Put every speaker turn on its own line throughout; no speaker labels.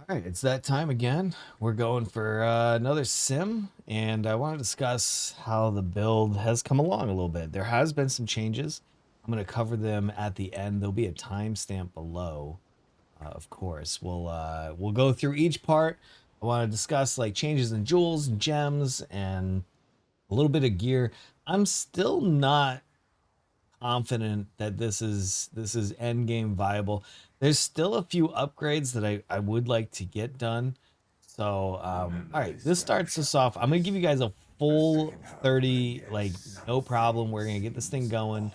All right, it's that time again. We're going for another sim, and I want to discuss how the build has come along a little bit. There has been some changes. I'm going to cover them at the end. There'll be a timestamp below, of course. We'll go through each part. I want to discuss like changes in jewels and gems and a little bit of gear. I'm still not confident that this is end game viable. There's still a few upgrades that I would like to get done. So all right, this starts us off. I'm gonna give you guys a full 30, like no problem. We're gonna get this thing going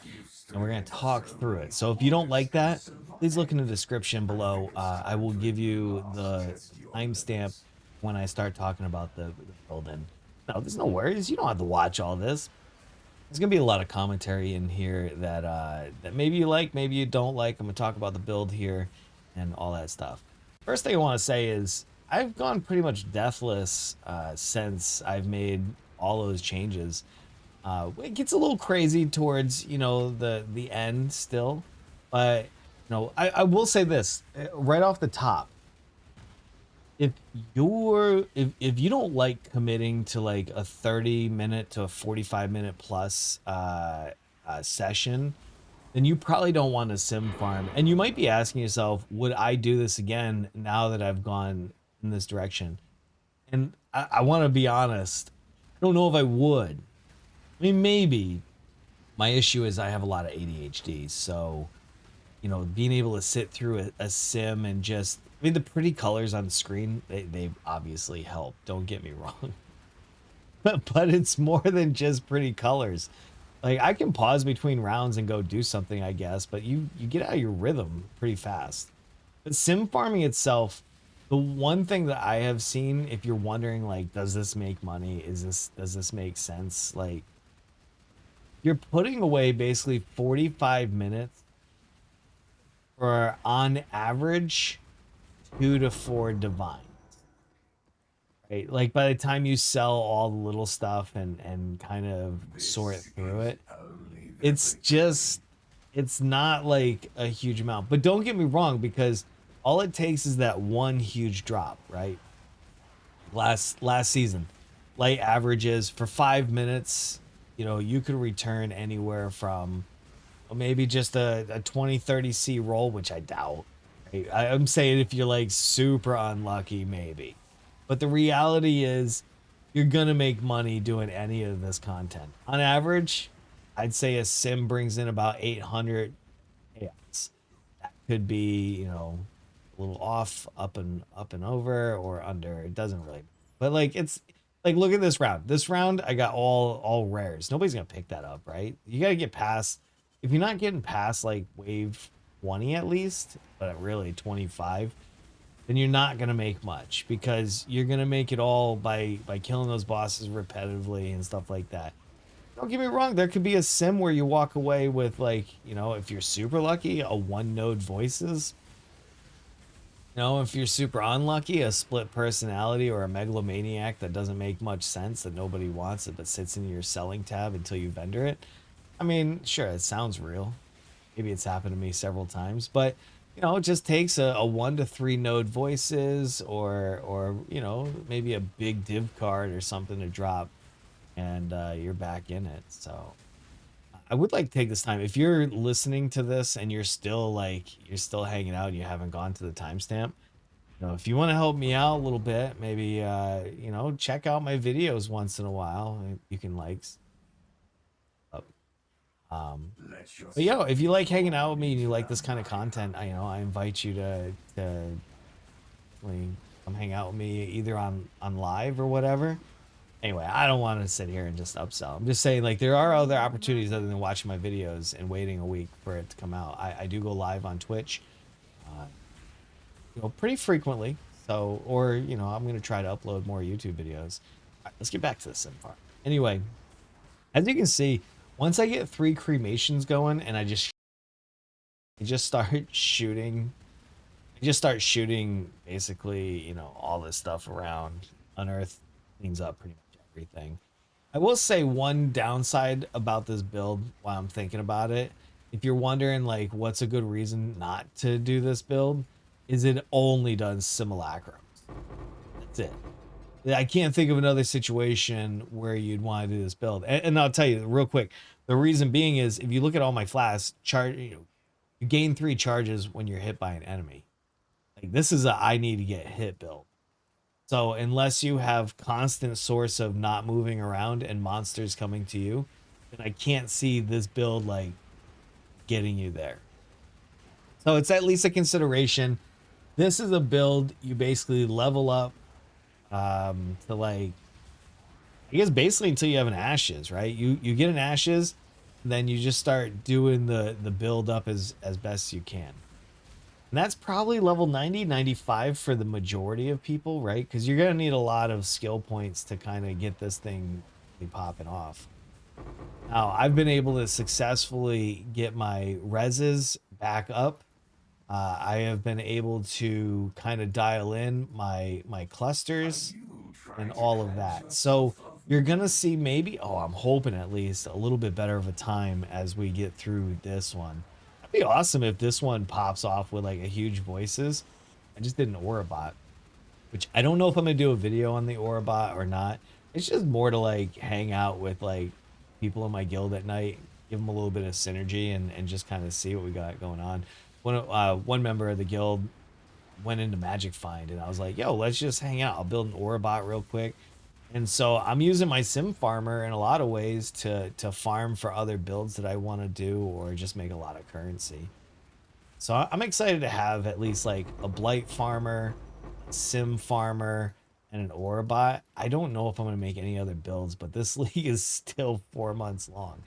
and we're gonna talk through it. So if you don't like that, please look in the description below. I will give you the timestamp when I start talking about the build. And no, there's no worries. You don't have to watch all this. There's gonna be a lot of commentary in here that maybe you like, maybe you don't like. I'm gonna talk about the build here and all that stuff. First thing I want to say is I've gone pretty much deathless since I've made all those changes. It gets a little crazy towards the end still, but I will say this right off the top: if you don't like committing to like a 30-minute to a 45-minute plus session, then you probably don't want to sim farm. And you might be asking yourself, would I do this again now that I've gone in this direction? And I want to be honest, I don't know if I would. I mean, maybe. My issue is I have a lot of ADHD, so being able to sit through a sim and just, I mean, the pretty colors on the screen, they obviously help. Don't get me wrong. But it's more than just pretty colors. Like, I can pause between rounds and go do something, I guess, but you get out of your rhythm pretty fast. But sim farming itself, the one thing that I have seen, if you're wondering, like, does this make money? Does this make sense? Like, you're putting away basically 45 minutes for, on average, 2 to 4 divines. Right? Like, by the time you sell all the little stuff and kind of sort through it, it's not like a huge amount. But don't get me wrong, because all it takes is that one huge drop, right? Last season, light averages for 5 minutes, you could return anywhere from maybe just a 20-30 C roll, which I doubt. Right? I'm saying if you're like super unlucky, maybe. But the reality is you're gonna make money doing any of this content. On average, I'd say a sim brings in about 800 chaos. That could be, a little off, up and over, or under. It doesn't really. But like, it's like, look at this round. This round I got all rares. Nobody's gonna pick that up, right? You gotta get past, if you're not getting past like wave 20 at least, but really 25, then you're not gonna make much, because you're gonna make it all by killing those bosses repetitively and stuff like that. Don't get me wrong, there could be a sim where you walk away with, like, if you're super lucky, a one node voices. If you're super unlucky, a split personality or a megalomaniac that doesn't make much sense, that nobody wants it but sits in your selling tab until you vendor it. I mean, sure, it sounds real. Maybe it's happened to me several times, but it just takes a 1 to 3 node voices, or maybe a big div card or something to drop, and you're back in it. So I would like to take this time. If you're listening to this and you're still hanging out and you haven't gone to the timestamp, if you want to help me out a little bit, maybe check out my videos once in a while. You can like up. But if you like hanging out with me and you like this kind of content, I invite you to like, come hang out with me either on live or whatever. Anyway, I don't want to sit here and just upsell. I'm just saying, like, there are other opportunities other than watching my videos and waiting a week for it to come out. I do go live on Twitch, uh, pretty frequently. So, or, I'm going to try to upload more YouTube videos. All right, let's get back to the sim farm. Anyway, as you can see, once I get 3 cremations going and I just start shooting, basically, all this stuff around, unearth things up pretty much everything. I will say one downside about this build while I'm thinking about it. If you're wondering, like, what's a good reason not to do this build, is it only does simulacrums. That's it. I can't think of another situation where you'd want to do this build. And I'll tell you real quick, the reason being is if you look at all my flasks, you gain 3 charges when you're hit by an enemy. Like this is a I need to get hit build. So unless you have constant source of not moving around and monsters coming to you, then I can't see this build like getting you there. So it's at least a consideration. This is a build you basically level up to like, I guess basically until you have an ashes, right? You get an ashes, then you just start doing the build up as best you can. And that's probably level 90, 95 for the majority of people, right? Because you're gonna need a lot of skill points to kind of get this thing popping off. Now I've been able to successfully get my reses back up. I have been able to kind of dial in my clusters and all of that. So you're gonna see maybe, oh, I'm hoping at least a little bit better of a time as we get through this one. It'd be awesome if this one pops off with like a huge voices. I just did an Aurabot, which I don't know if I'm gonna do a video on the Aurabot or not. It's just more to like hang out with like people in my guild at night, give them a little bit of synergy and just kind of see what we got going on. One member of the guild went into Magic Find and I was like, yo, let's just hang out. I'll build an Aurabot real quick. And so I'm using my sim farmer in a lot of ways to farm for other builds that I want to do or just make a lot of currency. So I'm excited to have at least like a blight farmer, a sim farmer, and an Aurabot. I don't know if I'm going to make any other builds, but this league is still 4 months long.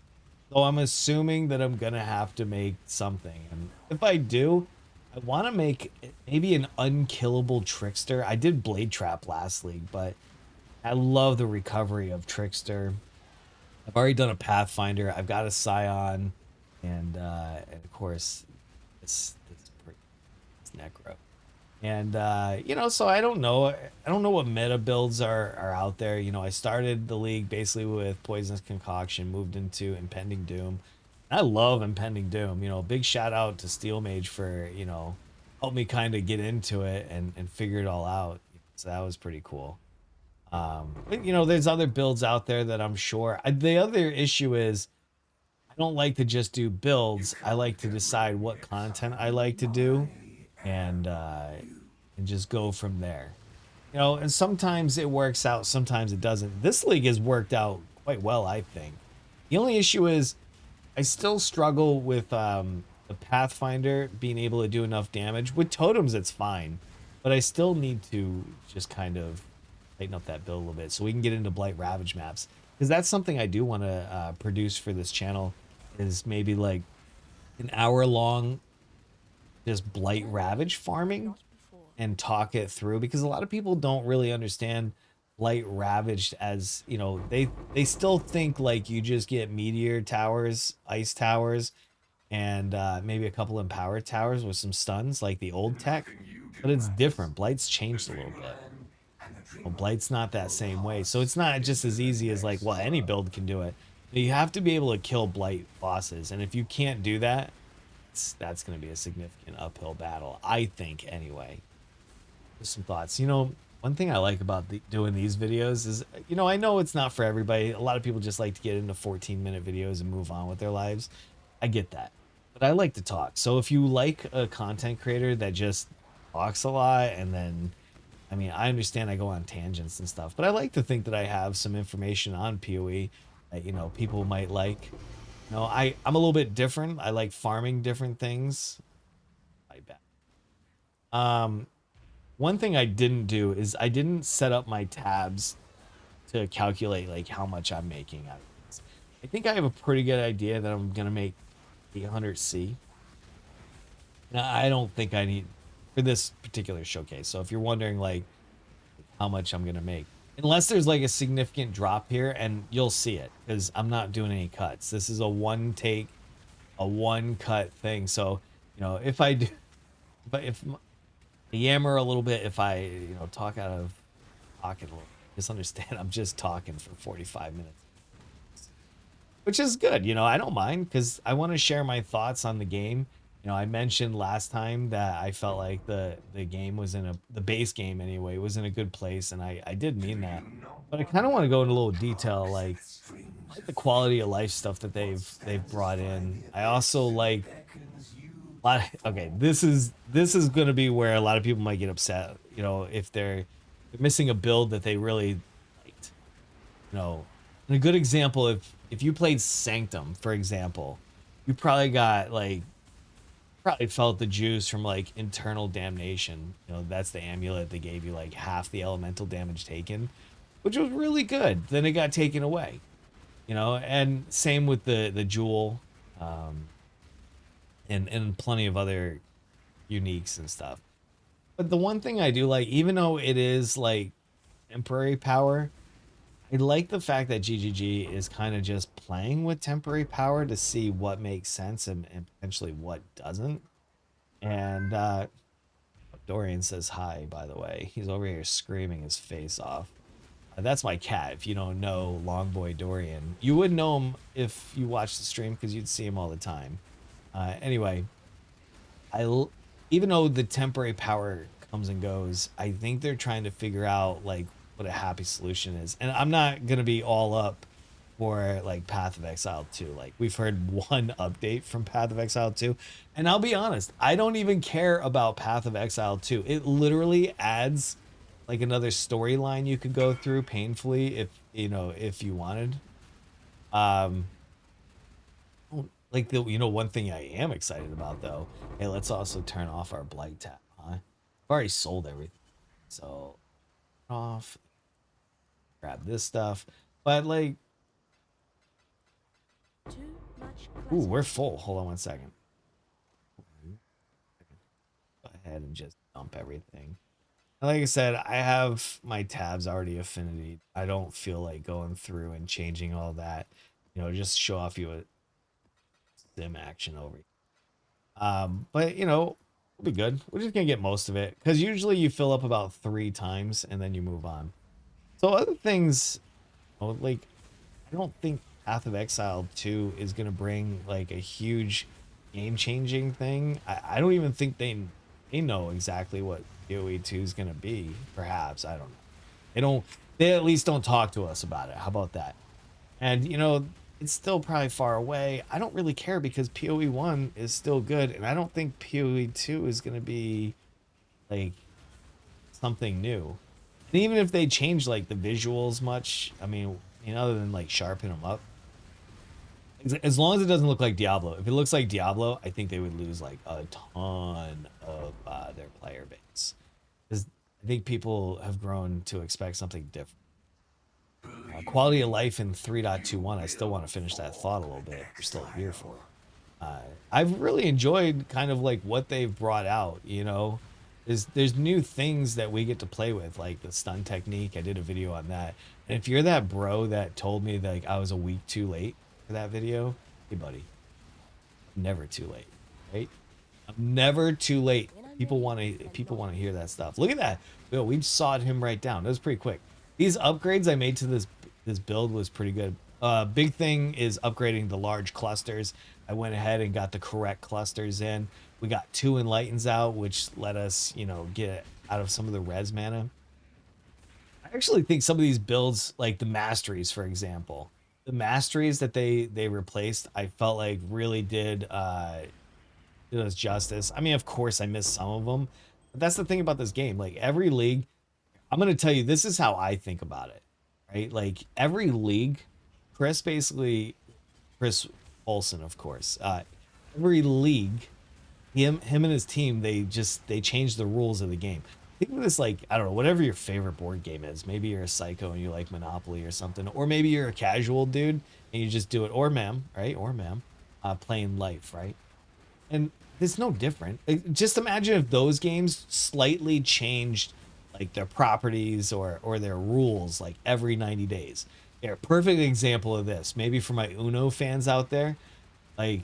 So I'm assuming that I'm going to have to make something. And if I do, I want to make maybe an unkillable trickster. I did Blade Trap last league, but I love the recovery of Trickster. I've already done a Pathfinder. I've got a Scion, and of course, this Necro. And you know, so I don't know. I don't know what meta builds are out there. You know, I started the league basically with Poisonous Concoction, moved into Impending Doom. I love Impending Doom. You know, big shout out to Steel Mage for, you know, help me kind of get into it and figure it all out. So that was pretty cool. But, you know, there's other builds out there that I'm sure. The other issue is I don't like to just do builds. I like to decide what content I like to do and just go from there. You know, and sometimes it works out, sometimes it doesn't. This league has worked out quite well, I think. The only issue is I still struggle with the Pathfinder being able to do enough damage. With totems, it's fine, but I still need to just kind of tighten up that build a little bit so we can get into Blight Ravage maps, because that's something I do want to produce for this channel, is maybe like an hour long just Blight Ravage farming and talk it through, because a lot of people don't really understand Blight Ravaged as, you know, they still think like you just get meteor towers, ice towers, and maybe a couple empowered towers with some stuns like the old tech, but it's different. Blight's changed a little bit. Well, Blight's not that same way, so it's not just as easy as like, well, any build can do it. You have to be able to kill Blight bosses, and if you can't do that, that's going to be a significant uphill battle, I think, anyway. Just some thoughts. You know, one thing I like about doing these videos is, you know, I know it's not for everybody. A lot of people just like to get into 14-minute videos and move on with their lives. I get that, but I like to talk. So if you like a content creator that just talks a lot, and then, I mean, I understand I go on tangents and stuff, but I like to think that I have some information on PoE that, you know, people might like. You know, I'm a little bit different. I like farming different things. I bet. One thing I didn't do is I didn't set up my tabs to calculate like how much I'm making out of this. I think I have a pretty good idea that I'm gonna make 800C. Now, I don't think I need for this particular showcase. So if you're wondering like how much I'm gonna make, unless there's like a significant drop here, and you'll see it because I'm not doing any cuts. This is a one take, a one cut thing. So, you know, if I do, but if I yammer a little bit, if I, you know, talk out of pocket a little, just understand I'm just talking for 45 minutes, which is good. You know, I don't mind because I want to share my thoughts on the game. You know, I mentioned last time that I felt like the game was in the base game anyway was in a good place, and I did mean that. But I kind of want to go into a little detail, like I like the quality of life stuff that they've brought in. I also like okay, this is going to be where a lot of people might get upset, you know, if they're missing a build that they really liked. You know, and a good example, if you played Sanctum, for example, you probably got like probably felt the juice from like internal damnation. You know, that's the amulet that gave you like half the elemental damage taken, which was really good. Then it got taken away. You know, and same with the jewel, um, and plenty of other uniques and stuff. But the one thing I do like, even though it is like temporary power, I like the fact that GGG is kind of just playing with temporary power to see what makes sense and potentially what doesn't. And Dorian says hi, by the way. He's over here screaming his face off. That's my cat. If you don't know Long Boy Dorian, you would know him if you watched the stream because you'd see him all the time. Anyway, even though the temporary power comes and goes, I think they're trying to figure out like what a happy solution is. And I'm not gonna be all up for like Path of Exile 2. Like we've heard one update from Path of Exile 2, and I'll be honest, I don't even care about Path of Exile 2. It literally adds like another storyline you could go through painfully if you know if you wanted. Um, like the one thing I am excited about though. Hey, let's also turn off our blight tab, huh? I've already sold everything, so off. Grab this stuff, but like, ooh, we're full. Hold on one second. Go ahead and just dump everything. Like I said, I have my tabs already affinity. I don't feel like going through and changing all that. You know, just show off you a sim action over. But you know, we'll be good. We're just gonna get most of it because usually you fill up about 3 times and then you move on. So other things, you know, like I don't think Path of Exile 2 is gonna bring like a huge game-changing thing. I don't even think they know exactly what PoE 2 is gonna be. Perhaps I don't know. They don't. They at least don't talk to us about it. How about that? And you know, it's still probably far away. I don't really care because PoE 1 is still good, and I don't think PoE 2 is gonna be like something new. And even if they change like the visuals much, I mean, you know, other than like sharpen them up, as long as it doesn't look like Diablo. If it looks like Diablo, I think they would lose like a ton of their player base because I think people have grown to expect something different. Quality of life in 3.21. I still want to finish that thought a little bit. If you're still here for it. I've really enjoyed kind of like what they've brought out. You know, there's new things that we get to play with, like the stun technique. I did a video on that. And if you're that bro that told me that like I was a week too late for that video, hey buddy, never too late, right? I'm never too late. People want to hear that stuff. Look at that. Yo, we sawed him right down. That was pretty quick. These upgrades I made to this build was pretty good. Big thing is upgrading the large clusters. I went ahead and got the correct clusters in. We got 2 enlightens out, which let us, you know, get out of some of the res mana. I actually think some of these builds, like the masteries, for example, the masteries that they replaced, I felt like really did us justice. I mean, of course, I missed some of them, but that's the thing about this game. Like every league, I'm gonna tell you, this is how I think about it, right? Like every league, Chris Olsen, of course, every league, him and his team, they changed the rules of the game. Think of this like, I don't know, whatever your favorite board game is. Maybe you're a psycho and you like Monopoly or something, or maybe you're a casual dude and you just do it, or ma'am, right? Or ma'am, playing life, right? And it's no different. Just imagine if those games slightly changed like their properties or their rules like every 90 days. Yeah, perfect example of this. Maybe for my Uno fans out there, like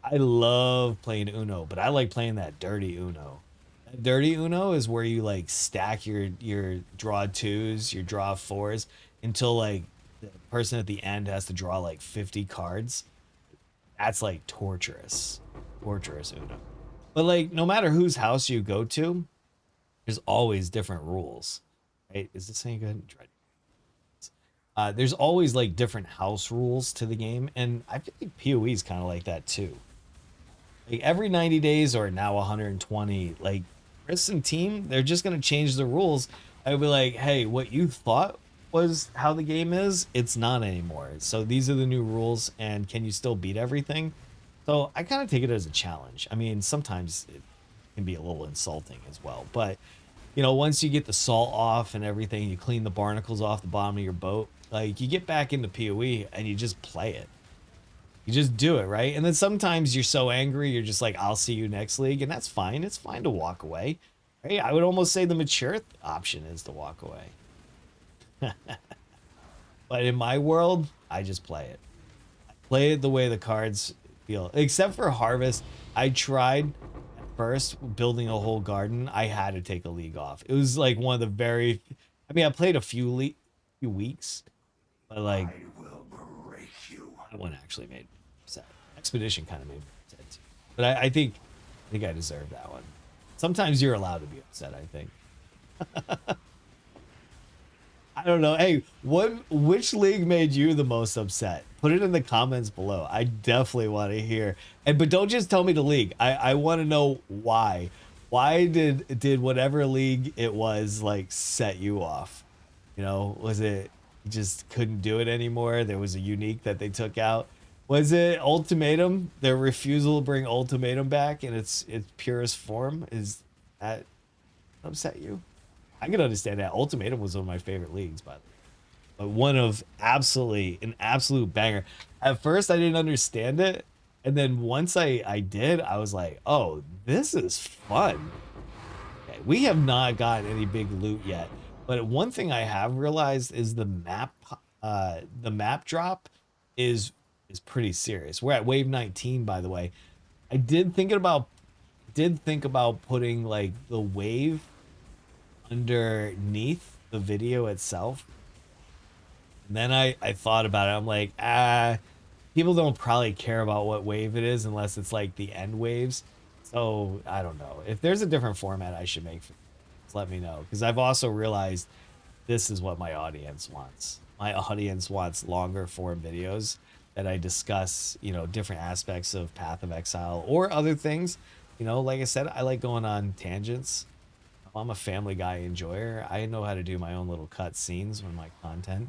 I love playing Uno, but I like playing that dirty Uno. That dirty Uno is where you like stack your draw 2s, your draw 4s until like the person at the end has to draw like 50 cards. That's like torturous. torturous Uno. But like, no matter whose house you go to, there's always different rules, right? Is this any good? There's always like different house rules to the game, and I feel like PoE is kind of like that too. Like every 90 days or now 120, like Chris and team, they're just gonna change the rules. I'd be like, hey, what you thought was how the game is, it's not anymore. So these are the new rules, and can you still beat everything? So I kind of take it as a challenge. I mean, sometimes it can be a little insulting as well, but you know, once you get the salt off and everything, you clean the barnacles off the bottom of your boat, like you get back into PoE and you just play it. You just do it, right? And then sometimes you're so angry, you're just like, I'll see you next league, and that's fine. It's fine to walk away. Right? I would almost say the mature option is to walk away. But in my world, I just play it. I play it the way the cards feel. Except for Harvest, I tried at first building a whole garden. I had to take a league off. It was like one of the very... I mean, I played a few weeks, but like... That one actually made me upset. Expedition kind of made me upset too. But I think I deserve that one. Sometimes you're allowed to be upset, I think. I don't know. Hey, which league made you the most upset? Put it in the comments below. I definitely want to hear. But don't just tell me the league. I want to know why. Why did whatever league it was like set you off? You know, was it you just couldn't do it anymore? There was a unique that they took out. Was it Ultimatum? Their refusal to bring Ultimatum back in its purest form? Is that upset you? I can understand that. Ultimatum was one of my favorite leagues, by the way. But one of an absolute banger. At first, I didn't understand it. And then once I did, I was like, oh, this is fun. Okay, we have not gotten any big loot yet. But one thing I have realized is the map drop is pretty serious. We're at wave 19, by the way. I did think about putting like the wave underneath the video itself. And then I thought about it. I'm like, people don't probably care about what wave it is unless it's like the end waves. So I don't know. If there's a different format I should make, let me know. Because I've also realized this is what my audience wants. My audience wants longer form videos that I discuss, you know, different aspects of Path of Exile or other things. You know, like I said, I like going on tangents. I'm a Family Guy enjoyer. I know how to do my own little cut scenes with my content.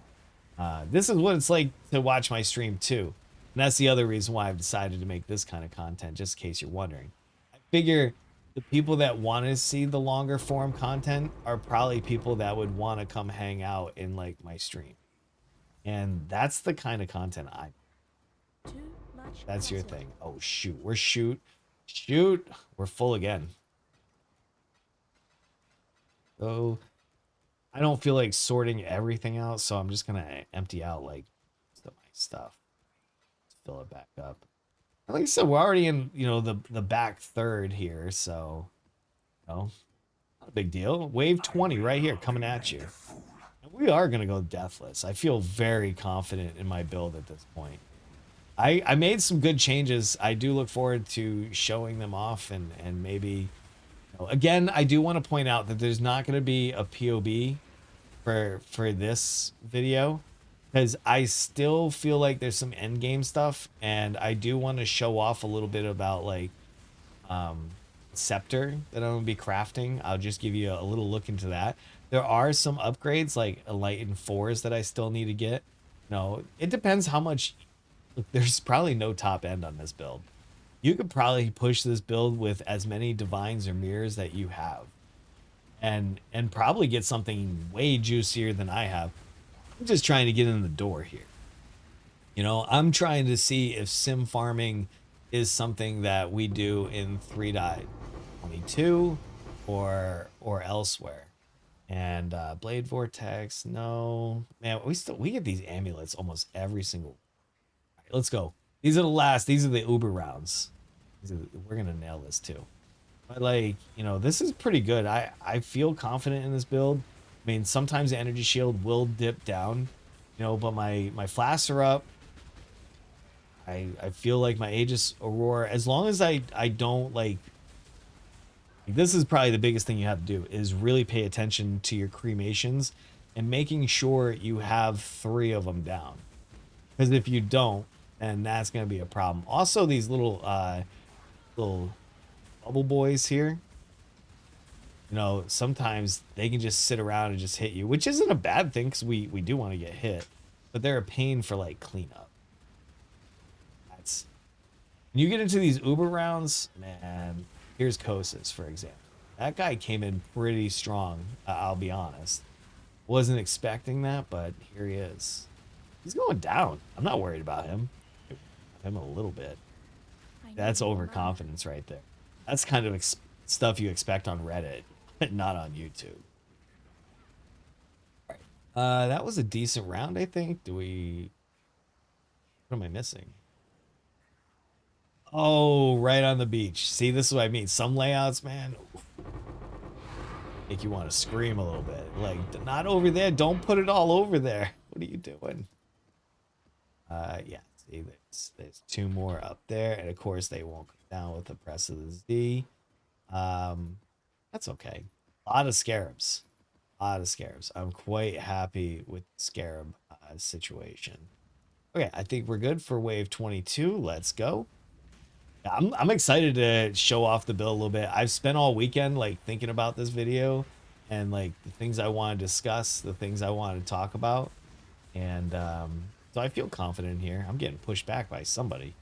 This is what it's like to watch my stream too. And that's the other reason why I've decided to make this kind of content, just in case you're wondering. I figure the people that want to see the longer form content are probably people that would want to come hang out in like my stream. And that's the kind of content that's your thing. Oh shoot, we're full again. So I don't feel like sorting everything out, so I'm just gonna empty out like my stuff. Fill it back up. Like I said, we're already in, you know, the back third here, so you know, not a big deal. Wave 20 right here coming at you. And we are gonna go deathless. I feel very confident in my build at this point. I made some good changes. I do look forward to showing them off and maybe, you know, again, I do want to point out that there's not going to be a POB for this video because I still feel like there's some end game stuff, and I do want to show off a little bit about like scepter that I'm gonna be crafting. I'll just give you a little look into that. There are some upgrades like Enlightened 4s that I still need to get. No, it depends how much. Look, there's probably no top end on this build. You could probably push this build with as many divines or mirrors that you have, and probably get something way juicier than I have. I'm just trying to get in the door here. You know, I'm trying to see if sim farming is something that we do in 3.22 or elsewhere. And Blade Vortex, no. Man, we get these amulets almost every single. All right, let's go. These are the last. These are the Uber rounds. We're gonna nail this too. But like, you know, this is pretty good. I feel confident in this build. I mean, sometimes the energy shield will dip down, you know, but my flasks are up. I feel like my Aegis Aurora, as long as I don't like, this is probably the biggest thing you have to do is really pay attention to your cremations and making sure you have 3 of them down. Because if you don't, then that's going to be a problem. Also, these little bubble boys here, you know, sometimes they can just sit around and just hit you, which isn't a bad thing because we do want to get hit, but they're a pain for like cleanup. That's when you get into these Uber rounds, man. Here's Kosis, for example. That guy came in pretty strong. I'll be honest. Wasn't expecting that, but here he is. He's going down. I'm not worried about him. Him a little bit. That's overconfidence right there. That's kind of stuff you expect on Reddit, not on YouTube. All right. That was a decent round, I think. What am I missing? Oh, right on the beach. See, this is what I mean. Some layouts, man, make you want to scream a little bit. Like, not over there. Don't put it all over there. What are you doing? Yeah. See, there's 2 more up there, and of course they won't come down with the press of the Z. That's okay. A lot of scarabs. I'm quite happy with the scarab situation. Okay, I think we're good for wave 22. Let's go. I'm excited to show off the build a little bit. I've spent all weekend like thinking about this video and like the things I want to discuss, the things I want to talk about, and so I feel confident here. I'm getting pushed back by somebody.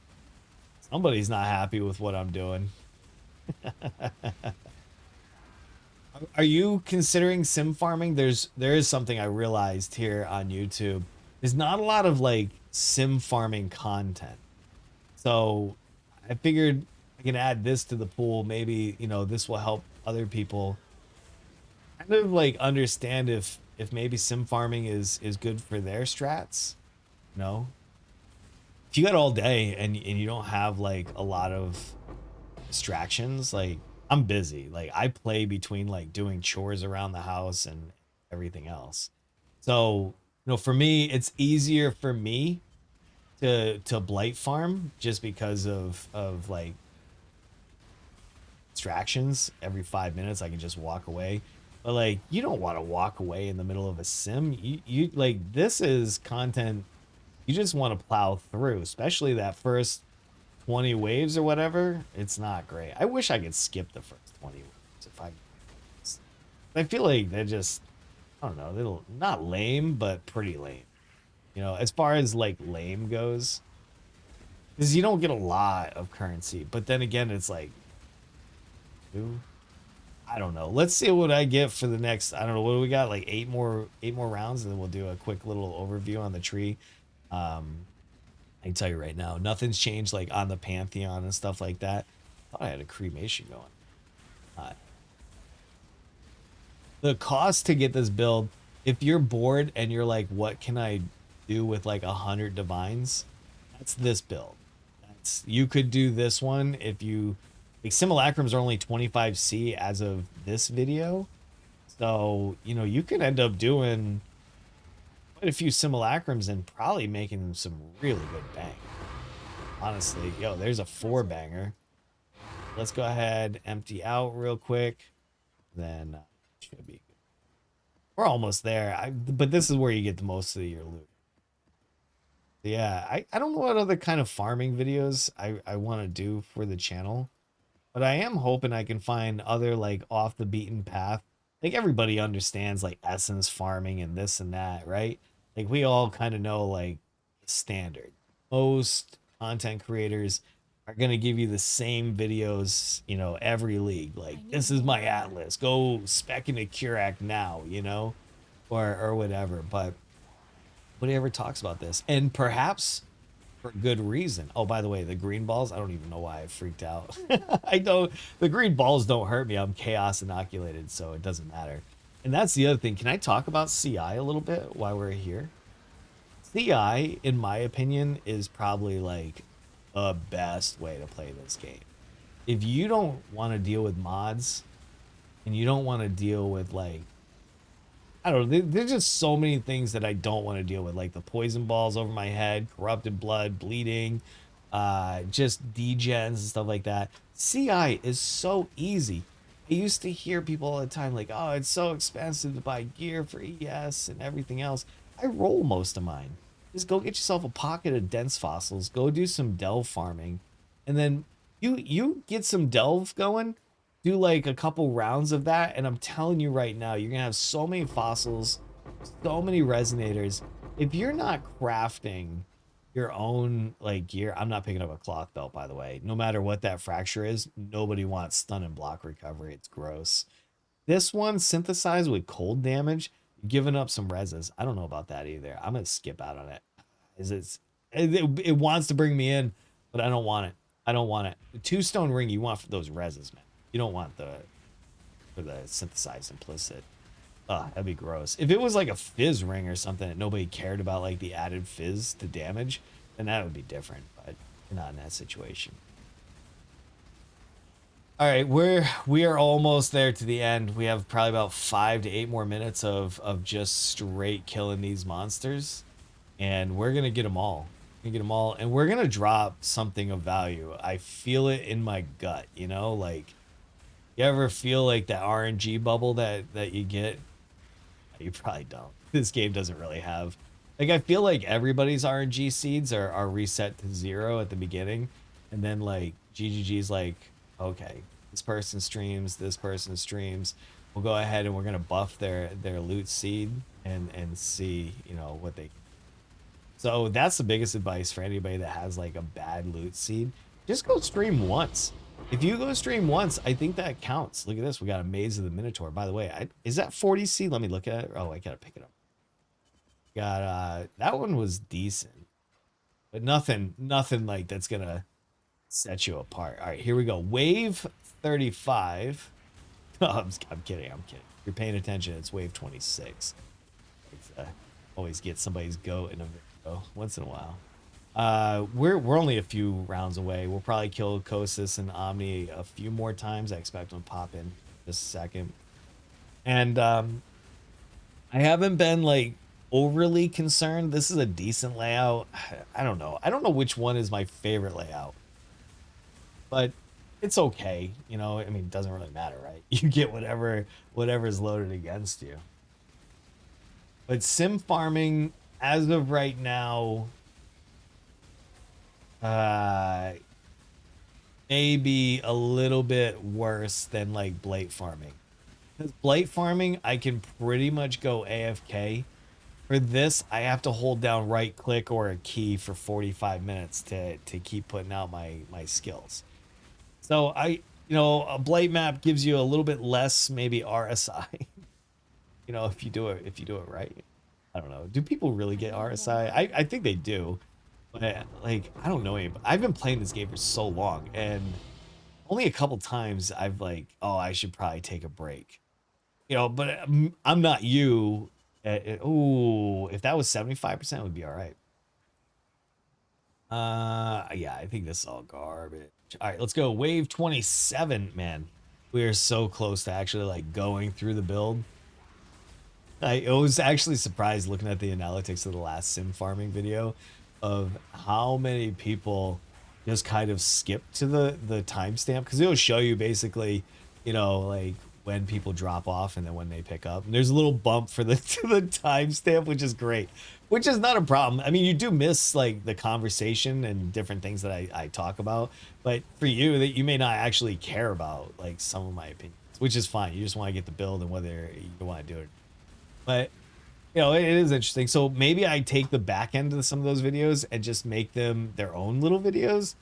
Somebody's not happy with what I'm doing. Are you considering sim farming? There is something I realized here on YouTube. There's not a lot of like sim farming content. So I figured I can add this to the pool. Maybe, you know, this will help other people kind of like understand if maybe sim farming is good for their strats. You know, if you got all day and you don't have like a lot of distractions, like I'm busy. Like I play between like doing chores around the house and everything else. So, you know, for me, it's easier for me to blight farm just because of like distractions. Every 5 minutes I can just walk away, but like you don't want to walk away in the middle of a sim. You like, this is content you just want to plow through, especially that first 20 waves or whatever. It's not great. I wish I could skip the first 20 waves if I feel like they're just, I don't know, they're not lame but pretty lame. You know, as far as like lame goes, because you don't get a lot of currency. But then again, it's like, ooh, I don't know. Let's see what I get for the next. I don't know, what do we got? Like eight more rounds, and then we'll do a quick little overview on the tree. I can tell you right now, nothing's changed like on the Pantheon and stuff like that. I thought I had a cremation going. The cost to get this build, if you're bored and you're like, what can I do with like 100 divines? That's this build. You could do this one if you like. Simulacrums are only 25C as of this video, so you know you could end up doing quite a few simulacrums and probably making some really good bang. Honestly, yo, there's a 4-banger. Let's go ahead, empty out real quick, then should be good. We're almost there. But this is where you get the most of your loot. Yeah, I don't know what other kind of farming videos I want to do for the channel, but I am hoping I can find other like off the beaten path. Like everybody understands like essence farming and this and that, right? Like we all kind of know like the standard. Most content creators are going to give you the same videos, you know, every league. Like, this is my Atlas. Go spec into Curac now, you know, or whatever. But nobody ever talks about this. And perhaps for good reason. Oh, by the way, the green balls, I don't even know why I freaked out. I don't, the green balls don't hurt me. I'm chaos inoculated, so it doesn't matter. And that's the other thing. Can I talk about CI a little bit while we're here? CI, in my opinion, is probably like the best way to play this game. If you don't want to deal with mods and you don't want to deal with like, I don't know, there's just so many things that I don't want to deal with, like the poison balls over my head, corrupted blood, bleeding, just degens and stuff like that. CI is so easy. I used to hear people all the time like, oh, it's so expensive to buy gear for ES and everything else. I roll most of mine. Just go get yourself a pocket of dense fossils, go do some delve farming, and then you get some delve going, do like a couple rounds of that, and I'm telling you right now, you're gonna have so many fossils, so many resonators. If you're not crafting your own like gear, I'm not picking up a cloth belt, by the way. No matter what that fracture is, nobody wants stun and block recovery. It's gross. This one synthesized with cold damage, you're giving up some reses. I don't know about that either. I'm gonna skip out on it. It wants to bring me in, but I don't want it. I don't want it. The 2 stone ring you want for those reses, man. You don't want the for the synthesized implicit. That'd be gross. If it was like a fizz ring or something that nobody cared about, like the added fizz to damage, then that would be different. But we're not in that situation. All right, we are almost there to the end. We have probably about 5 to 8 more minutes of just straight killing these monsters, and we're gonna get them all. We're gonna get them all, and we're gonna drop something of value. I feel it in my gut. You know, like you ever feel like that RNG bubble that you get. You probably don't. This game doesn't really have. Like, I feel like everybody's RNG seeds are reset to 0 at the beginning. And then, like, GGG's like, okay, this person streams, this person streams. We'll go ahead and we're going to buff their loot seed and see, you know, what they. So that's the biggest advice for anybody that has, like, a bad loot seed. Just go stream once. If you go stream once, I think that counts. Look at this. We got a Maze of the Minotaur. By the way, is that 40C? Let me look at it. Oh, I gotta pick it up. Got that one was decent, but nothing like that's gonna set you apart. All right, here we go. Wave 35. Oh, I'm kidding. I'm kidding. If you're paying attention, it's wave 26. It's, always get somebody's goat in a video once in a while. We're only a few rounds away. We'll probably kill Kosis and Omni a few more times. I expect them to pop in just a second. And I haven't been like overly concerned. This is a decent layout. I don't know. I don't know which one is my favorite layout, but it's okay. You know, I mean, it doesn't really matter, right? You get whatever's loaded against you. But sim farming, as of right now, maybe a little bit worse than like blight farming. Because blight farming, I can pretty much go AFK. For this, I have to hold down right click or a key for 45 minutes to keep putting out my skills. So a blight map gives you a little bit less maybe RSI. You know, if you do it right. I don't know. Do people really get RSI? I think they do. But like, I don't know anybody. I've been playing this game for so long, and only a couple times I've like, oh, I should probably take a break. You know, but I'm not you. Ooh, if that was 75%, it would be all right. Yeah, I think this is all garbage. All right, let's go. Wave 27, man. We are so close to actually like going through the build. I was actually surprised looking at the analytics of the last sim farming video of how many people just kind of skip to the timestamp, because it'll show you basically, you know, like when people drop off and then when they pick up. And there's a little bump for the to the timestamp, which is great, which is not a problem. I mean, you do miss like the conversation and different things that I talk about, but for you, that you may not actually care about like some of my opinions, which is fine. You just want to get the build and whether you want to do it. But you know, it is interesting. So maybe I take the back end of some of those videos and just make them their own little videos.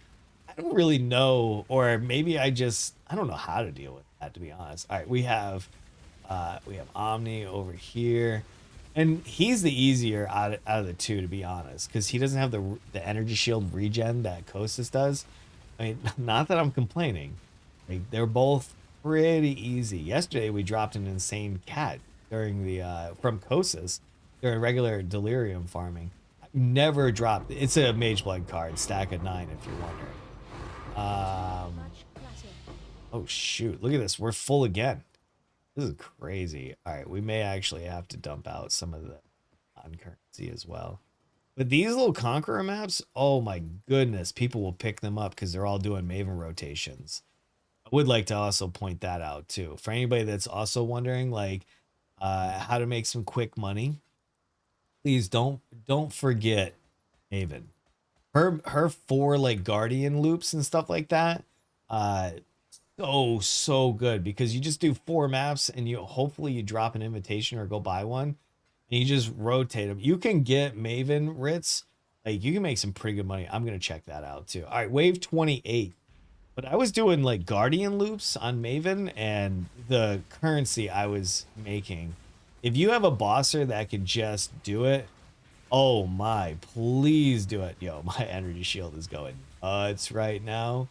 I don't really know, or maybe I don't know how to deal with that, to be honest. All right, we have Omni over here, and he's the easier out of the two, to be honest, because he doesn't have the energy shield regen that Kosis does. I mean, not that I'm complaining. Like, they're both pretty easy. Yesterday we dropped an insane cat during the from Kosis during regular delirium farming. I've never dropped. It's a mage blood card, stack of 9 if you're wondering. Oh shoot, look at this, we're full again. This is crazy. All right, we may actually have to dump out some of the non-currency as well. But these little Conqueror maps, oh my goodness, people will pick them up because they're all doing Maven rotations. I would like to also point that out too. For anybody that's also wondering like how to make some quick money, please don't forget Maven. Her 4 like guardian loops and stuff like that. Uh so good because you just do 4 maps and you hopefully you drop an invitation or go buy one and you just rotate them. You can get Maven writs. Like you can make some pretty good money. I'm gonna check that out too. All right, wave 28. But I was doing like guardian loops on Maven and the currency I was making. If you have a bosser that could just do it, oh my, please do it. Yo, my energy shield is going nuts right now.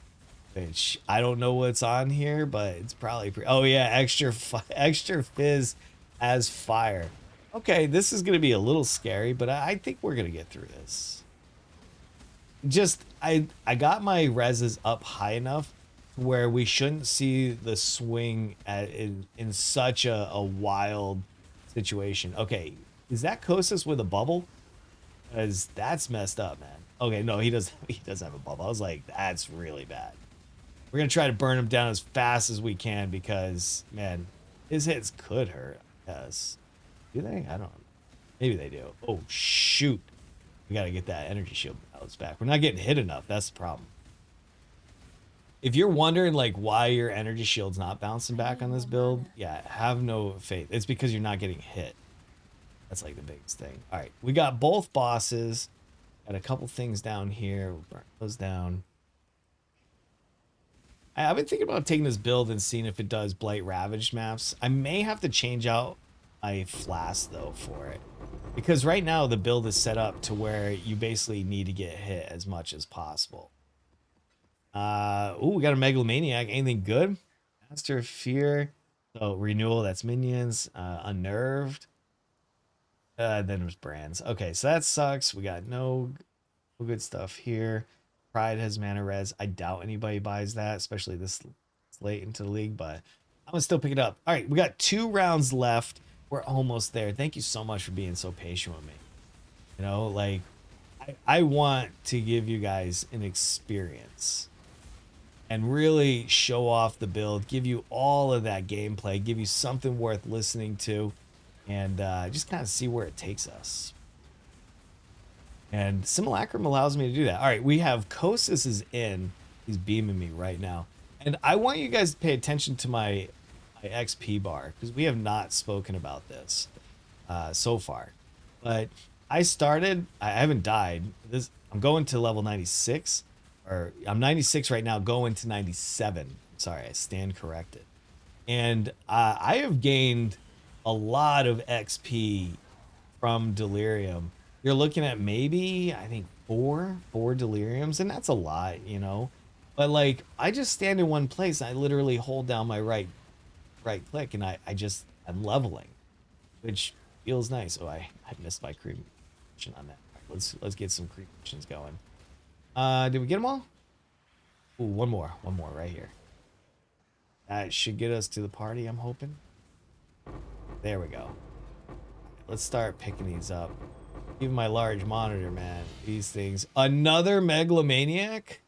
Which I don't know what's on here, but it's probably oh yeah, extra fizz as fire. Okay, this is gonna be a little scary, but I think we're gonna get through this. Just I got my reses up high enough where we shouldn't see the swing in such a wild situation. Okay, is that Kosas with a bubble? Because that's messed up, man. Okay, no, he does have a bubble. I was like, that's really bad. We're gonna try to burn him down as fast as we can because man, his hits could hurt us. Do they? I don't know. Maybe they do. Oh shoot. We gotta get that energy shield balance back. We're not getting hit enough. That's the problem. If you're wondering like why your energy shield's not bouncing back on this build, yeah, have no faith. It's because you're not getting hit. That's like the biggest thing. All right, we got both bosses. Got a couple things down here. We'll burn those down. I've been thinking about taking this build and seeing if it does Blight Ravaged maps. I may have to change out my flask though for it. Because right now the build is set up to where you basically need to get hit as much as possible. We got a Megalomaniac. Anything good? Master of Fear. So Renewal, that's minions. Unnerved. Then it was brands. Okay, so that sucks. We got no good stuff here. Pride has mana res. I doubt anybody buys that, especially this late into the league, but I'm gonna still pick it up. All right, we got 2 rounds left. We're almost there. Thank you so much for being so patient with me. You know, like I want to give you guys an experience and really show off the build, give you all of that gameplay, give you something worth listening to, and just kind of see where it takes us. And Simulacrum allows me to do that. All right, we have Kosas is in. He's beaming me right now. And I want you guys to pay attention to my XP bar because we have not spoken about this so far. But I haven't died. I'm going to level 96. Or I'm 96 right now, going to 97. Sorry, I stand corrected. And I have gained a lot of XP from Delirium. You're looking at maybe, I think, four deliriums, and that's a lot, you know. But like, I just stand in one place. I literally hold down my right click, and I'm leveling, which feels nice. Oh, I missed my creep on that. All right, let's get some creep missions going. Did we get them all? Ooh, one more right here. That should get us to the party, I'm hoping. There we go. Let's start picking these up. Even my large monitor, man. These things. Another Megalomaniac?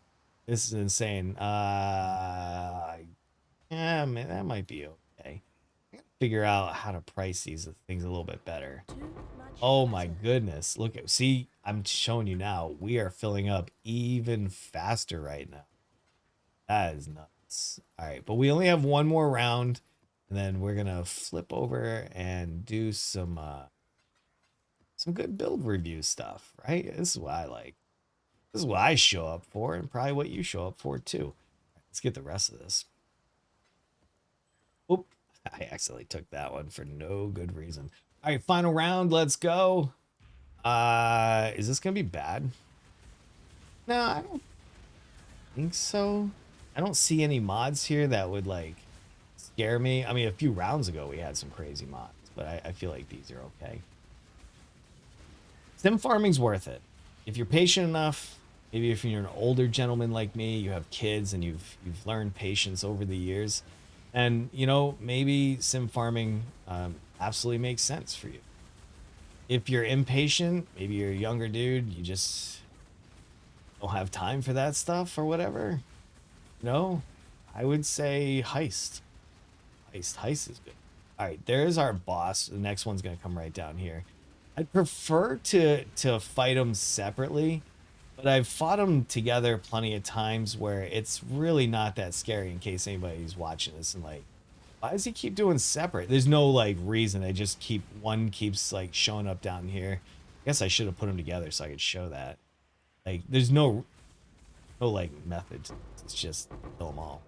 This is insane. Yeah, man, that might be okay. I gotta figure out how to price these things a little bit better. Oh my goodness. Look at, see, I'm showing you now. We are filling up even faster right now. That is nuts. All right, but we only have one more round, and then we're gonna flip over and do some good build review stuff, right? This is what I like. This is what I show up for, and probably what you show up for too. Let's get the rest of this. Oop, I accidentally took that one for no good reason. All right, final round, let's go. Is this gonna be bad? No, I don't think so. I don't see any mods here that would like scare me. I mean, a few rounds ago we had some crazy mods, but I feel like these are okay. Sim farming's worth it. If you're patient enough, maybe if you're an older gentleman like me, you have kids and you've learned patience over the years, and you know, maybe sim farming absolutely makes sense for you. If you're impatient, maybe you're a younger dude, you just don't have time for that stuff or whatever, you know, I would say heist. Heist is good. All right, there's our boss. The next one's gonna come right down here. I'd prefer to fight them separately, but I've fought them together plenty of times where it's really not that scary. In case anybody's watching this and like, why does he keep doing separate? There's no like reason. I just keep one keeps like showing up down here. I guess I should have put them together so I could show that. Like, there's no like method. It's just kill them all.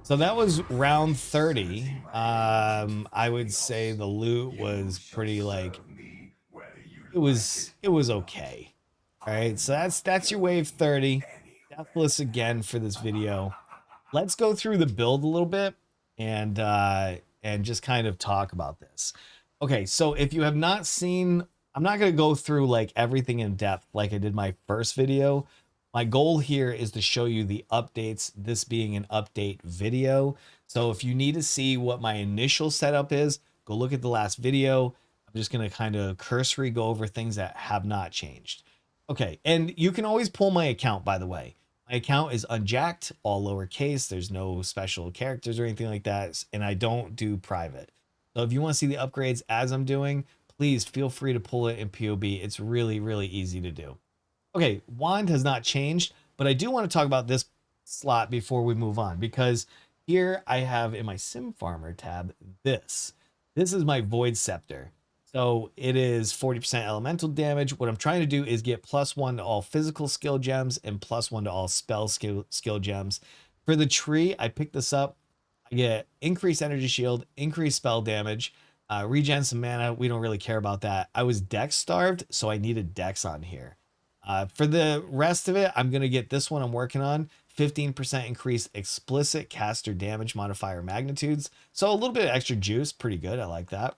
So that was round 30. I would say the loot was pretty like it was okay. All right, so that's your wave 30. Deathless again for this video. Let's go through the build a little bit and just kind of talk about this. Okay, so if you have not seen, I'm not going to go through like everything in depth like I did my first video. My goal here is to show you the updates, this being an update video. So if you need to see what my initial setup is, go look at the last video. I'm just going to kind of cursory go over things that have not changed. Okay, and you can always pull my account, by the way. My account is unjacked, all lowercase. There's no special characters or anything like that, and I don't do private. So if you want to see the upgrades as I'm doing, please feel free to pull it in POB. It's really, really easy to do. Okay, wand has not changed, but I do want to talk about this slot before we move on, because here I have in my Sim Farmer tab this. This is my Void Scepter. So it is 40% elemental damage. What I'm trying to do is get +1 to all physical skill gems and +1 to all spell skill gems. For the tree, I picked this up. I get increased energy shield, increased spell damage, regen some mana. We don't really care about that. I was dex starved, so I needed dex on here. For the rest of it, I'm going to get this one I'm working on. 15% increased explicit caster damage modifier magnitudes. So a little bit of extra juice. Pretty good. I like that.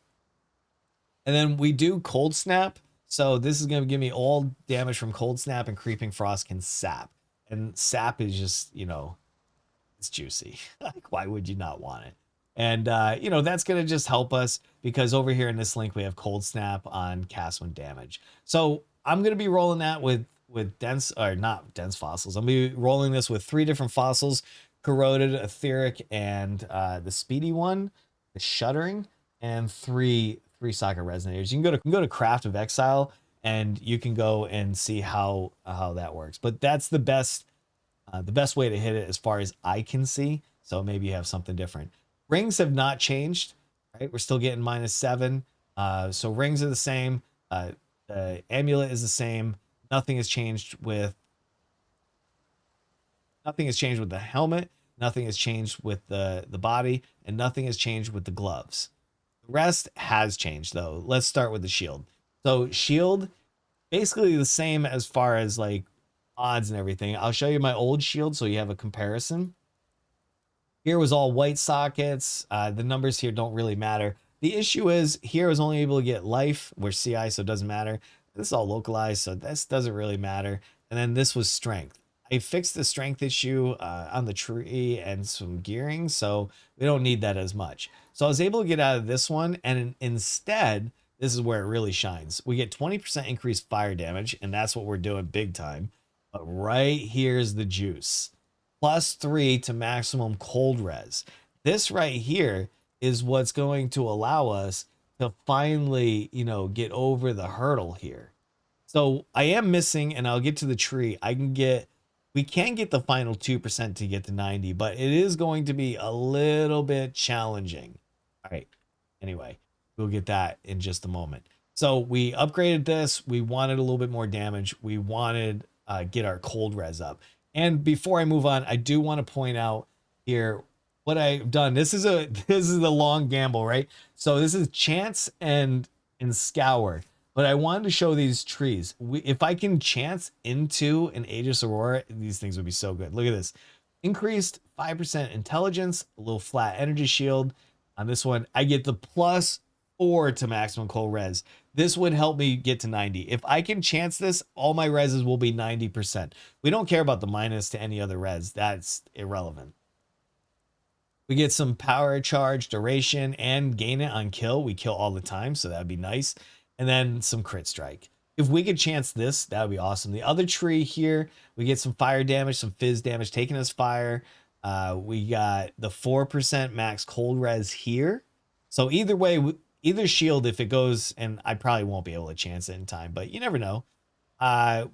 And then we do cold snap. So this is going to give me all damage from cold snap, and creeping frost can sap. And sap is just, you know, it's juicy. Like, why would you not want it? And, you know, that's going to just help us because over here in this link, we have cold snap on cast when damage. So I'm going to be rolling that with dense, or not dense fossils. I'm going to be rolling this with 3 different fossils: corroded, etheric, and the speedy one, the shuddering, and three socket resonators. You can go to Craft of Exile and you can go and see how that works. But that's the best way to hit it as far as I can see. So maybe you have something different. Rings have not changed, right? We're still getting -7. So rings are the same. The amulet is the same. Nothing has changed with the helmet. Nothing has changed with the body, and nothing has changed with the gloves. The rest has changed though. Let's start with the shield. So shield, basically the same as far as like odds and everything. I'll show you my old shield so you have a comparison. Here was all white sockets. The numbers here don't really matter. The issue is here I was only able to get life. We're CI, so it doesn't matter. This is all localized, so this doesn't really matter. And then this was strength. I fixed the strength issue on the tree and some gearing, so we don't need that as much. So I was able to get out of this one, and instead, this is where it really shines. We get 20% increased fire damage, and that's what we're doing big time. But right here's the juice. +3 to maximum cold res. This right here is what's going to allow us to finally, you know, get over the hurdle here. So I am missing, and I'll get to the tree. We can get the final 2% to get to 90, but it is going to be a little bit challenging. All right. Anyway, we'll get that in just a moment. So we upgraded this. We wanted a little bit more damage. We wanted get our cold res up. And before I move on, I do want to point out here what I've done. This is a long gamble, right? So this is chance and scour. But I wanted to show these trees. If I can chance into an Aegis Aurora, these things would be so good. Look at this. Increased 5% intelligence, a little flat energy shield. On this one, I get the +4 to maximum cold res. This would help me get to 90. If I can chance this, all my reses will be 90%. We don't care about the minus to any other res. That's irrelevant. We get some power charge duration and gain it on kill. We kill all the time, so that'd be nice. And then some crit strike. If we could chance this, that would be awesome. The other tree here, we get some fire damage, some fizz damage, taking us fire. We got the 4% max cold res here. So either way, either shield, if it goes, and I probably won't be able to chance it in time, but you never know.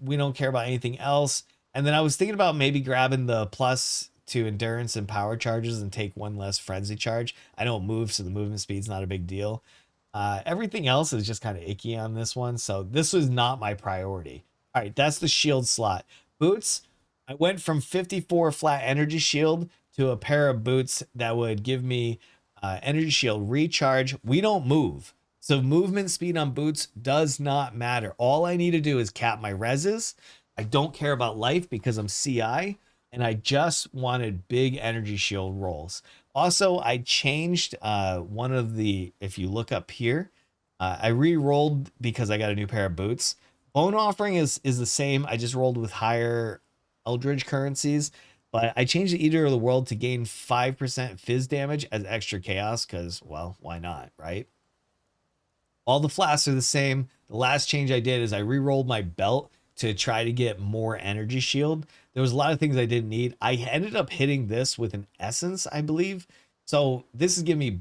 We don't care about anything else. And then I was thinking about maybe grabbing the plus to endurance and power charges and take one less frenzy charge. I don't move, so the movement speed's not a big deal. Everything else is just kind of icky on this one, so this was not my priority. All right, that's the shield slot. Boots, I went from 54 flat energy shield to a pair of boots that would give me energy shield recharge. We don't move, so movement speed on boots does not matter. All I need to do is cap my reses. I don't care about life because I'm CI, and I just wanted big energy shield rolls. Also, I changed one of the, if you look up here, I re-rolled because I got a new pair of boots. Bone Offering is the same. I just rolled with higher Eldritch currencies, but I changed the Eater of the World to gain 5% fizz damage as extra chaos because, well, why not, right? All the flasks are the same. The last change I did is I re-rolled my belt to try to get more energy shield. There was a lot of things I didn't need. I ended up hitting this with an essence, I believe. So this is giving me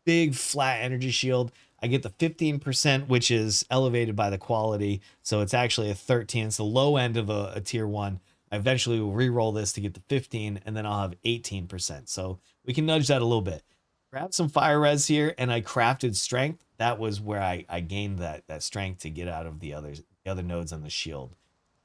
big flat energy shield. I get the 15%, which is elevated by the quality. So it's actually a 13. It's the low end of a tier 1. I eventually will re-roll this to get the 15, and then I'll have 18%. So we can nudge that a little bit. Grab some fire res here, and I crafted strength. That was where I gained that strength to get out of the other nodes on the shield.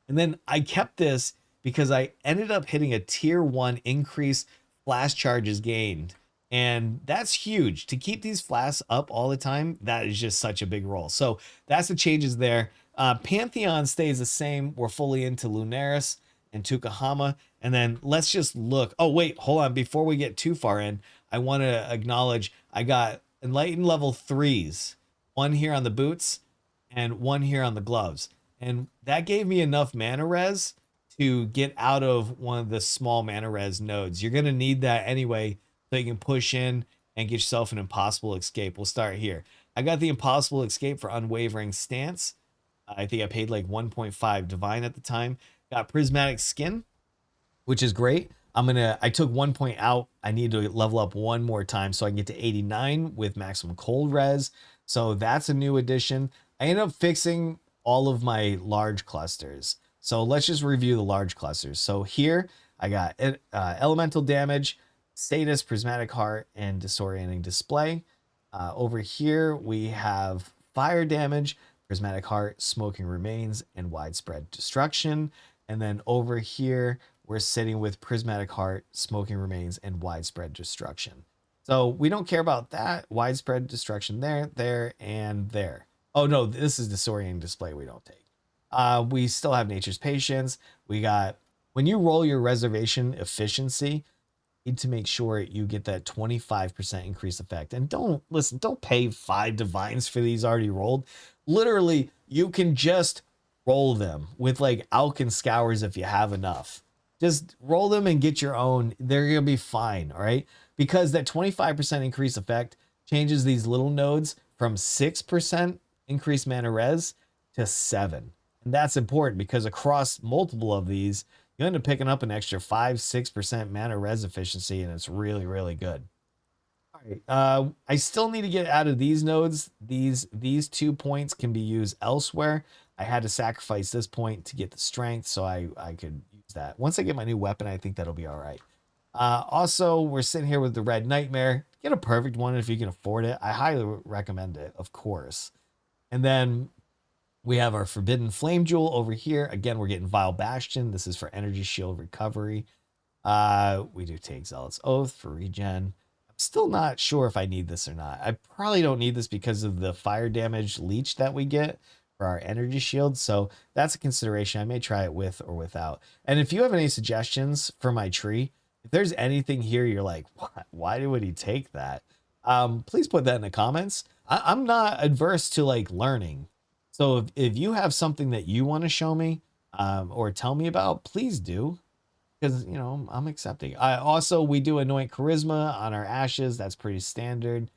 And then I kept this because I ended up hitting a tier 1 increase flash charges gained. And that's huge. To keep these flasks up all the time, that is just such a big roll. So that's the changes there. Pantheon stays the same. We're fully into Lunaris and Tukahama. And then let's just look. Oh, wait, hold on. Before we get too far in, I want to acknowledge I got Enlightened level 3s. One here on the boots and one here on the gloves. And that gave me enough mana res to get out of one of the small mana res nodes. You're going to need that anyway, so you can push in and get yourself an impossible escape. We'll start here. I got the impossible escape for unwavering stance. I think I paid like 1.5 divine at the time. Got prismatic skin, which is great. I took 1 point out. I need to level up one more time so I can get to 89 with maximum cold res. So that's a new addition. I ended up fixing all of my large clusters. So let's just review the large clusters. So here I got elemental damage, status, prismatic heart, and disorienting display. Over here we have fire damage, prismatic heart, smoking remains, and widespread destruction. And then over here we're sitting with prismatic heart, smoking remains, and widespread destruction. So we don't care about that. Widespread destruction there, and there. Oh no, this is disorienting display we don't take. We still have nature's patience. We got, when you roll your reservation efficiency, you need to make sure you get that 25% increased effect. And don't pay 5 divines for these already rolled. Literally, you can just roll them with like Alkin Scours if you have enough. Just roll them and get your own. They're going to be fine, all right? Because that 25% increase effect changes these little nodes from 6% increased mana res to 7. And that's important because across multiple of these, you end up picking up an extra 5-6% mana res efficiency, and it's really, really good. All right, I still need to get out of these nodes. These 2 points can be used elsewhere. I had to sacrifice this point to get the strength, so I could use that. Once I get my new weapon, I think that'll be all right. Also, we're sitting here with the Red Nightmare. Get a perfect one if you can afford it. I highly recommend it, of course. And then we have our Forbidden Flame Jewel over here. Again, we're getting Vile Bastion. This is for energy shield recovery. We do take Zealot's Oath for regen. I'm still not sure if I need this or not. I probably don't need this because of the fire damage leech that we get for our energy shield. So that's a consideration. I may try it with or without. And if you have any suggestions for my tree, if there's anything here you're like, why would he take that? Please put that in the comments. I'm not adverse to like learning. So if you have something that you want to show me or tell me about, please do. because you know I'm accepting. I also we do anoint charisma on our ashes. That's pretty standard.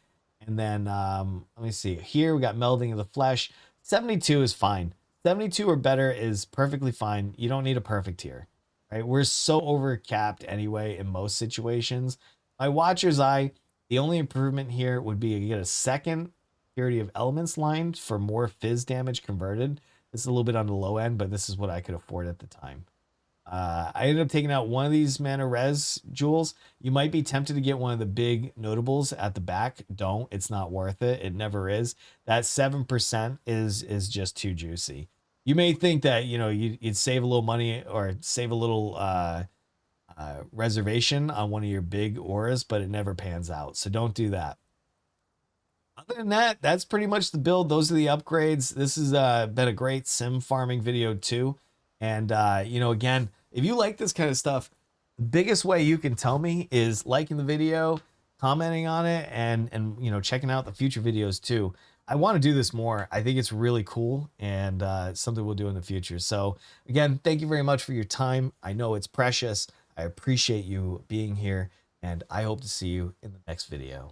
And then let me see. Here we got melding of the flesh. 72 is fine. 72 or better is perfectly fine. You don't need a perfect here. Right? We're so over capped anyway in most situations. My Watcher's Eye, the only improvement here would be you get a second Purity of Elements line for more fizz damage converted. This is a little bit on the low end, but this is what I could afford at the time. I ended up taking out one of these mana res jewels. You might be tempted to get one of the big notables at the back. Don't. It's not worth it. It never is. That 7% is just too juicy. You may think that you know you'd save a little money or save a little reservation on one of your big auras, but it never pans out. So don't do that. Other than that, that's pretty much the build. Those are the upgrades. This has been a great sim farming video too. And you know, again, if you like this kind of stuff, the biggest way you can tell me is liking the video, commenting on it, and you know, checking out the future videos too. I want to do this more. I think it's really cool and something we'll do in the future. So again, thank you very much for your time. I know it's precious. I appreciate you being here, and I hope to see you in the next video.